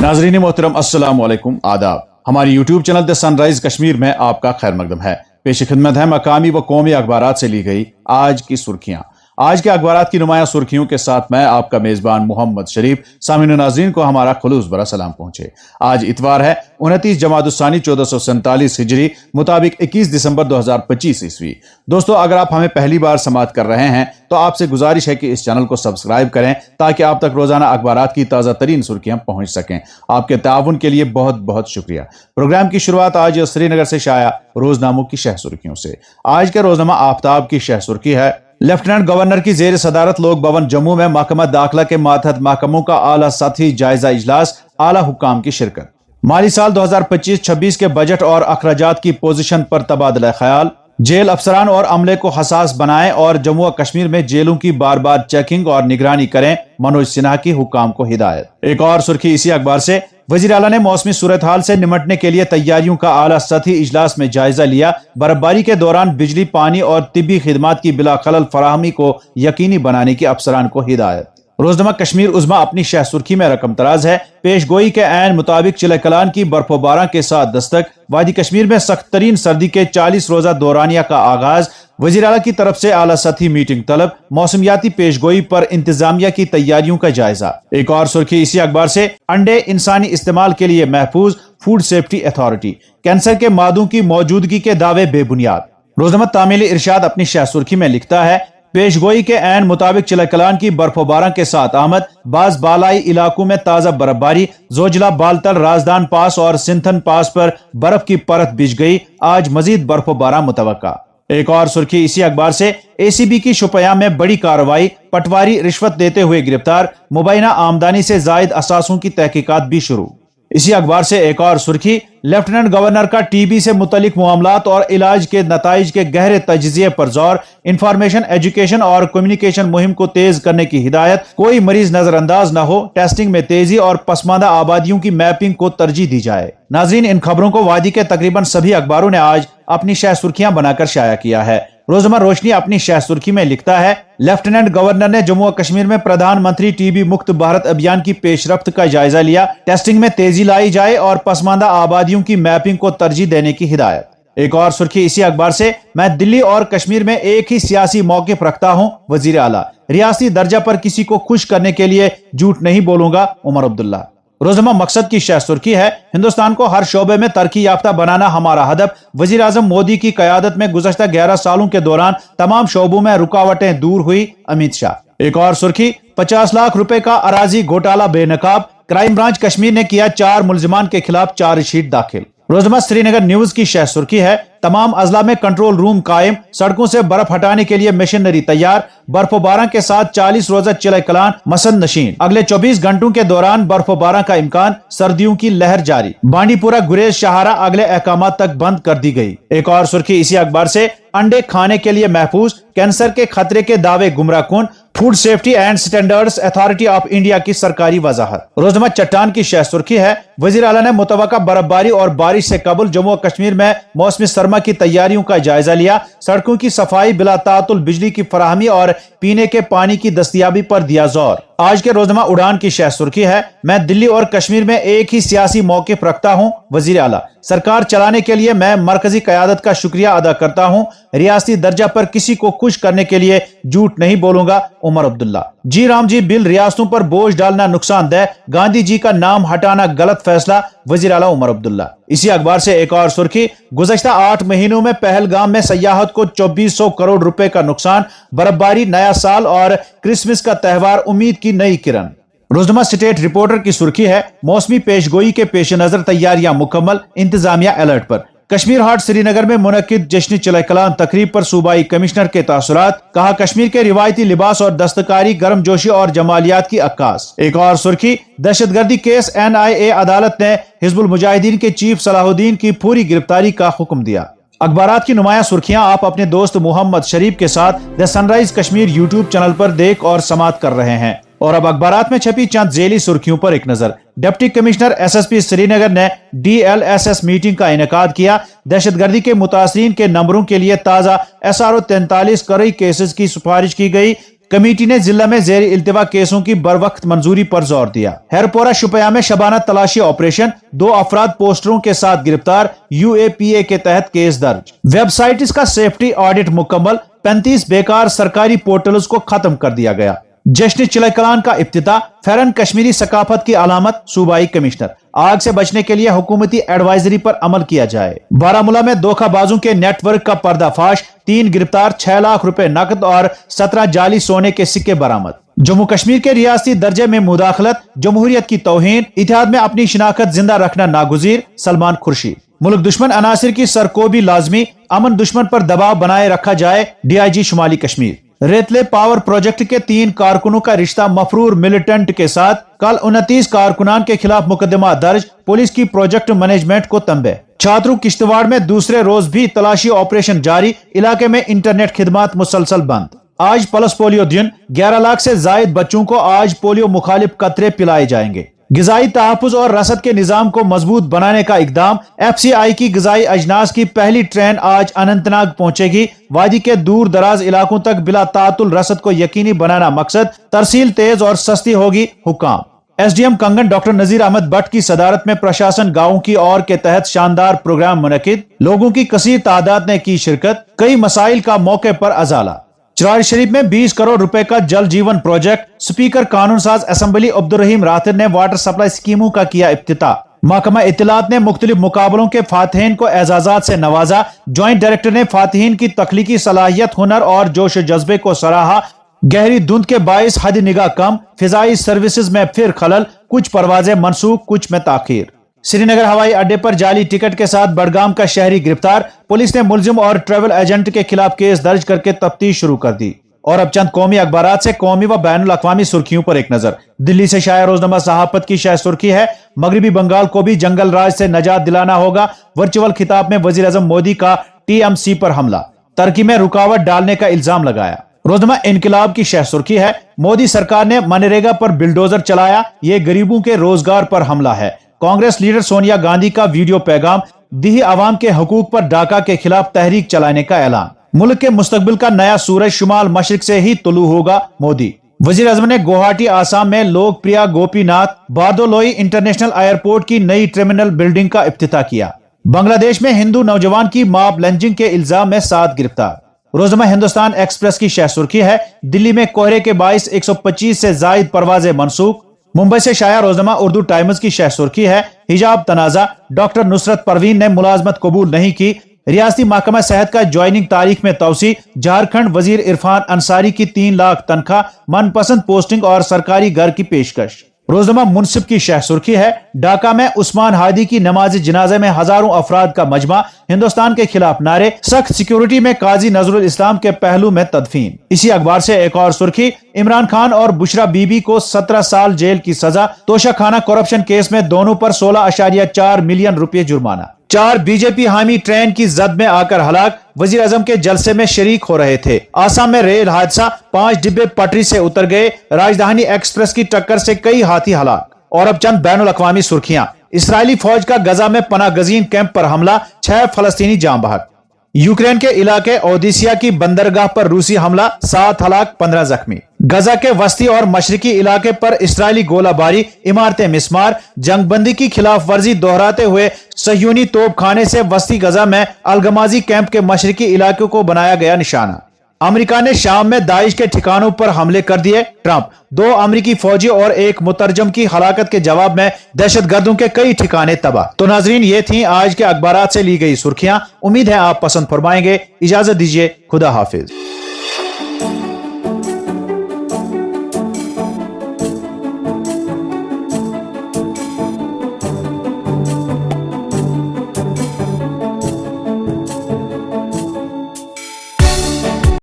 नाजरीन मोहतरम अस्सलाम वालेकुम आदाब। हमारी YouTube channel the sunrise Kashmir में आपका खैर मकदम है। पेश खिदमत है मकामी व कौमी अखबारात से ली गई आज की सुर्खियां। आज के अखबारात की नुमाया सुर्खियों के साथ मैं आपका मेजबान मोहम्मद शरीफ। सामीन नाजरीन को हमारा खुलूस भरा सलाम पहुंचे। आज इतवार है 29 जमादुस्सानी 1447 हिजरी मुताबिक 21 दिसंबर 2025 ईस्वी। दोस्तों, अगर आप हमें पहली बार समाअत कर रहे हैं तो आपसे गुजारिश है कि इस चैनल को सब्सक्राइब करें ताकि आप तक रोजाना अखबारात की ताज़ा तरीन सुर्खियां पहुंच सकें। आपके ताउन के लिए बहुत बहुत शुक्रिया। प्रोग्राम की शुरुआत आज श्रीनगर से शाया रोजनामों की शह सुर्खियों से। आज के रोजनामा आफ्ताब की शह सुर्खी है, लेफ्टिनेंट गवर्नर की जेर सदारत लोक भवन जम्मू में महकमा दाखिला के मातहत महकमों का आला सतही जायजा इजलास, आला हुक्काम की शिरकत। माली साल 2025-26 के बजट और अखराजात की पोजीशन पर तबादला ख्याल। जेल अफसरान और अमले को हसास बनाएं और जम्मू और कश्मीर में जेलों की बार बार चेकिंग और निगरानी करें, मनोज सिन्हा की हुक्काम को हिदायत। एक और सुर्खी इसी अखबार से, वजीर आला ने मौसमी सूरत हाल से निमटने के लिए तैयारियों का आला सतही इजलास में जायजा लिया। बर्फबारी के दौरान बिजली, पानी और तिब्बी खिदमात की बिला खलल फराहमी को यकीनी बनाने की अफसरान को हिदायत। रोजनामा कश्मीर उज़्मा अपनी शह सुर्खी में रकम तराज है, पेशगोई के ऐन मुताबिक चिले कलान की बर्फबारी के साथ दस्तक। वादी कश्मीर में सख्त तरीन सर्दी के 40 रोजा दौरानिया का आगाज। वजीर आला की तरफ से आला सतही मीटिंग तलब। मौसमियाती पेशगोई पर इंतजामिया की तैयारियों का जायजा। एक और सुर्खी इसी अखबार से, अंडे इंसानी इस्तेमाल के लिए महफूज, फूड सेफ्टी अथॉरिटी। कैंसर के मादों की मौजूदगी के दावे बेबुनियाद। रोजनामा तामीली इरशाद अपनी शह सुर्खी में लिखता है, पेशगोई के ऐन मुताबिक चिले कलान की बर्फबारी के साथ आमद। बाज बालाई इलाकों में ताजा बर्फबारी। जोजिला, बालतल, राजदान पास और सिंथन पास पर बर्फ की परत बिछ गई। आज मजीद बर्फबारी मुतवक्का। एक और सुर्खी इसी अखबार से, एसीबी की शुपया में बड़ी कार्रवाई। पटवारी रिश्वत देते हुए गिरफ्तार। मुबैना आमदनी से जायद असासों की तहकीकात भी शुरू। इसी अखबार से एक और सुर्खी, लेफ्टिनेंट गवर्नर का टीबी से मुतल्लिक मामलात और इलाज के नताइज के गहरे तज्जिये पर जोर। इंफॉर्मेशन, एजुकेशन और कम्युनिकेशन मुहिम को तेज करने की हिदायत। कोई मरीज नजरअंदाज न हो, टेस्टिंग में तेजी और पसमानदा आबादियों की मैपिंग को तरजीह दी जाए। नाजरीन, इन खबरों को वादी के तकरीबन सभी अखबारों ने आज अपनी शह सुर्खियां बनाकर शाया किया है। रोजमर्रा रोशनी अपनी शह सुर्खी में लिखता है, लेफ्टिनेंट गवर्नर ने जम्मू और कश्मीर में प्रधानमंत्री टीबी मुक्त भारत अभियान की पेशरफ्त का जायजा लिया। टेस्टिंग में तेजी लाई जाए और पसमानदा आबादियों की मैपिंग को तरजीह देने की हिदायत। एक और सुर्खी इसी अखबार से, मैं दिल्ली और कश्मीर में एक ही सियासी मौक़िफ़ रखता हूं, वजीर आला। रियासती दर्जा पर किसी को खुश करने के लिए झूठ नहीं बोलूंगा, उमर अब्दुल्ला। रोजनामा मकसद की शह सुर्खी है, हिंदुस्तान को हर शोबे में तरक्की याफ्ता बनाना हमारा हदफ। वजीर आजम मोदी की क़यादत में गुज़श्ता 11 सालों के दौरान तमाम शोबों में रुकावटें दूर हुई, अमित शाह। एक और सुर्खी, 50 लाख रुपए का अराजी घोटाला बेनकाब। क्राइम ब्रांच कश्मीर ने किया 4 मुल्जिमान के खिलाफ चार्जशीट दाखिल। रोजनामा श्रीनगर न्यूज की शह सुर्खी है, तमाम अजला में कंट्रोल रूम कायम। सड़कों से बर्फ हटाने के लिए मशीनरी तैयार। बर्फबारी के साथ 40 रोजा चिले कलान मसंद नशीन। अगले 24 घंटों के दौरान बर्फबारी का इम्कान। सर्दियों की लहर जारी। बांडीपुरा, गुरेज, शाहरा अगले अहकाम तक बंद कर दी गई। एक और सुर्खी इसी अखबार से, अंडे खाने के लिए महफूज, कैंसर के खतरे के दावे गुमराहकुन। Food safety and standards authority of India की सरकारी वजाहत। रोजनामा चट्टान की शह सुर्खी है, वजीर आला ने मुतवक्का बर्फबारी और बारिश से कबल जम्मू और कश्मीर में मौसमी सरमा की तैयारियों का जायजा लिया। सड़कों की सफाई, बिला तातुल बिजली की फराहमी और पीने के पानी की दस्तयाबी पर दिया जोर। आज के रोजनामा उड़ान की शह सुर्खी है, मैं दिल्ली और कश्मीर में एक ही सियासी मौक़िफ़ रखता हूं, वजीर आला। सरकार चलाने के लिए मैं मरकजी क़यादत का शुक्रिया अदा करता हूं। रियासती दर्जा पर किसी को खुश करने के लिए झूठ नहीं बोलूंगा, उमर अब्दुल्ला। जी राम जी बिल रियासतों पर बोझ डालना नुकसानदेह। गांधी जी का नाम हटाना गलत फैसला, वजीर आला उमर अब्दुल्ला। इसी अखबार से एक और सुर्खी, गुज़श्ता 8 महीनों में पहलगाम में सयाहत को 2400 करोड़ रुपए का नुकसान। बर्फबारी, नया साल और क्रिसमस का त्योहार, उम्मीद की नई किरण। रोजनामा स्टेट रिपोर्टर की सुर्खी है, मौसमी पेशगोई के पेश नजर तैयारियां मुकम्मल, इंतजामिया अलर्ट पर। कश्मीर हाट श्रीनगर में मुनक्किद जश्न चिले कलान तकरीब पर सूबाई कमिश्नर के तासुरात। कहा, कश्मीर के रिवायती लिबास और दस्तकारी, गर्मजोशी और जमालियात की अक्कास। एक और सुर्खी, दहशतगर्दी केस, NIA अदालत ने हिजबुल मुजाहिदीन के चीफ सलाहुद्दीन की पूरी गिरफ्तारी का हुक्म दिया। अखबारात की नुमाया सुर्खियां आप अपने दोस्त मोहम्मद शरीफ के साथ the sunrise Kashmir YouTube channel पर देख और समाअत कर रहे हैं। और अब अखबारात में छपी चंद झेली सुर्खियों पर एक नजर। डिप्टी कमिश्नर SSP श्रीनगर ने DLSS मीटिंग का इनेकाद किया। दहशतगर्दी के मुतासरीन के नंबरों के लिए ताज़ा SRO 43 कई केसेस की सिफारिश की गई। कमेटी ने जिला में जेर इल्तिवा केसों की बरवक्त मंजूरी पर जोर दिया। हेरपोरा शुपिया में शबाना तलाशी ऑपरेशन, 2 अफराद पोस्टरों के साथ गिरफ्तार, UAPA के तहत केस दर्ज। वेबसाइट का सेफ्टी ऑडिट मुकम्मल, 35 बेकार सरकारी पोर्टल्स को खत्म कर दिया गया। जश्न चिलकलान का इफ्तिताह, फेरन कश्मीरी सकाफत की अलामत, सूबाई कमिश्नर। आग से बचने के लिए हुकूमती एडवाइजरी पर अमल किया जाए। बारामूला में धोखाबाजों के नेटवर्क का पर्दाफाश, 3 गिरफ्तार, 6 लाख रुपए नकद और 17 जाली सोने के सिक्के बरामद। जम्मू कश्मीर के रियासती दर्जे में मुदाखलत, जमहूरियत की तौहीन, इत्तेहाद में अपनी शिनाख्त जिंदा रखना नागुज़ीर, सलमान खुर्शीद। मुल्क दुश्मन अनासिर की सरकोबी लाजमी, अमन दुश्मन पर दबाव बनाए रखा जाए, DIG शुमाली कश्मीर। रेतले पावर प्रोजेक्ट के 3 कारकुनों का रिश्ता मफरूर मिलिटेंट के साथ, कल 29 कारकुनान के खिलाफ मुकदमा दर्ज, पुलिस की प्रोजेक्ट मैनेजमेंट को तंबे। छात्रों किश्तवाड़ में दूसरे रोज भी तलाशी ऑपरेशन जारी, इलाके में इंटरनेट खिदमात मुसलसल बंद। आज पल्स पोलियो दिन, 11 लाख से जायद बच्चों को आज पोलियो मुखालिफ कतरे पिलाए जाएंगे। गिजाई तहफ्फुज और रसद के निजाम को मजबूत बनाने का इकदाम, FCI की गिजाई अजनास की पहली ट्रेन आज अनंतनाग पहुंचेगी। वादी के दूर दराज इलाकों तक बिला तातुल रसद को यकीनी बनाना मकसद, तरसील तेज और सस्ती होगी, हुकाम। SDM कंगन डॉक्टर नजीर अहमद भट्ट की सदारत में प्रशासन गाँव की ओर के तहत शानदार प्रोग्राम मुनकिद, लोगों की कसीर तादाद ने की शिरकत, कई मसाइल का मौके पर अजाला। चरार शरीफ में 20 करोड़ रुपए का जल जीवन प्रोजेक्ट, स्पीकर कानून साज असेंबली अब्दुल रहीम राथिर ने वाटर सप्लाई स्कीमों का किया इफ्तिताह। महकमा इत्तलात ने मुख्तलिफ मुकाबलों के फातिहीन को एजाजात से नवाजा। ज्वाइंट डायरेक्टर ने फातिहीन की तख्लीकी सलाहियत, हुनर और जोश जज्बे को सराहा। गहरी धुंध के बाइस हद निगाह कम, फिजाई सर्विसेज में फिर खलल, कुछ परवाजें मनसूख, कुछ में ताखीर। श्रीनगर हवाई अड्डे पर जाली टिकट के साथ बडगाम का शहरी गिरफ्तार, पुलिस ने मुलजिम और ट्रैवल एजेंट के खिलाफ केस दर्ज करके तफ्तीश शुरू कर दी। और अब चंद कौमी अखबारात से कौमी व बैनुल अक़वामी सुर्खियों पर एक नजर। दिल्ली से शाया रोजनामा सहाफत की शाह सुर्खी है, मगरबी बंगाल को भी जंगल राज से नजात दिलाना होगा। वर्चुअल खिताब में वजीर आजम मोदी का TMC पर हमला, तरक्की में रुकावट डालने का इल्जाम लगाया। रोजनामा इनकलाब की शाह सुर्खी है, मोदी सरकार ने मनरेगा पर बिल्डोजर चलाया, ये गरीबों के रोजगार पर हमला है। कांग्रेस लीडर सोनिया गांधी का वीडियो पैगाम, दिही आवाम के हकूक पर डाका के खिलाफ तहरीक चलाने का ऐलान। मुल्क के मुस्तकबिल का नया सूरज शुमाल मशरिक से ही तुलू होगा, मोदी। वजीर आजम ने गुवाहाटी आसाम में लोकप्रिया गोपीनाथ बारदोलोई इंटरनेशनल एयरपोर्ट की नई टर्मिनल बिल्डिंग का इफ्तिताह किया। बांग्लादेश में हिंदू नौजवान की मॉब लंचिंग के इल्जाम में 7 गिरफ्तार। रोजनामा हिंदुस्तान एक्सप्रेस की शाह सुर्खी है, दिल्ली में कोहरे के बाइस 125 से जायद परवाजें मनसूख। मुंबई से शाया रोजनामा उर्दू टाइम्स की शाह सुर्खी है, हिजाब तनाजा, डॉक्टर नुसरत परवीन ने मुलाजमत कबूल नहीं की। रियासती महकमा सेहत का ज्वाइनिंग तारीख में तौसी, झारखंड वजीर इरफान अंसारी की 3 लाख तनख्वाह, मनपसंद पोस्टिंग और सरकारी घर की पेशकश। रोजनामा मुनसिफ की शाह सुर्खी है, ढाका में उस्मान हादी की नमाज जनाजे में हजारों अफराद का मजमा, हिंदुस्तान के खिलाफ नारे, सख्त सिक्योरिटी में काजी नजरुल इस्लाम के पहलू में तदफीन। इसी अखबार से एक और सुर्खी, इमरान खान और बुशरा बीबी को 17 साल जेल की सजा, तोशाखाना करप्शन केस में दोनों पर 16.4 मिलियन रुपए जुर्माना। 4 बीजेपी हामी ट्रेन की जद में आकर हलाक, वजीर आजम के जलसे में शरीक हो रहे थे। आसाम में रेल हादसा, 5 डिब्बे पटरी से उतर गए, राजधानी एक्सप्रेस की टक्कर से कई हाथी हलाक। और अब चंद बैनुल अक़वामी सुर्खियां, इसराइली फौज का गजा में पनाह गजीन कैंप पर हमला, 6 फलस्तीनी जाम बहक। यूक्रेन के इलाके ओदेसिया की बंदरगाह पर रूसी हमला, 7 हलाक 15 जख्मी। गजा के वस्ती और मशरकी इलाके पर इसराइली गोलाबारी, इमारतें मिस्मार, जंगबंदी की खिलाफ वर्जी दोहराते हुए सह्यूनी तोप खाने से वस्ती गजा में अलगमाजी कैंप के मशरकी इलाकों को बनाया गया निशाना। अमेरिका ने शाम में दाइश के ठिकानों पर हमले कर दिए, ट्रंप। 2 अमेरिकी फौजी और 1 मुतरजम की हलाकत के जवाब में दहशतगर्दों के कई ठिकाने तबाह। तो नाजरीन, ये थी आज के अखबारात से ली गई सुर्खियां। उम्मीद है आप पसंद फरमाएंगे। इजाजत दीजिए, खुदा हाफिज।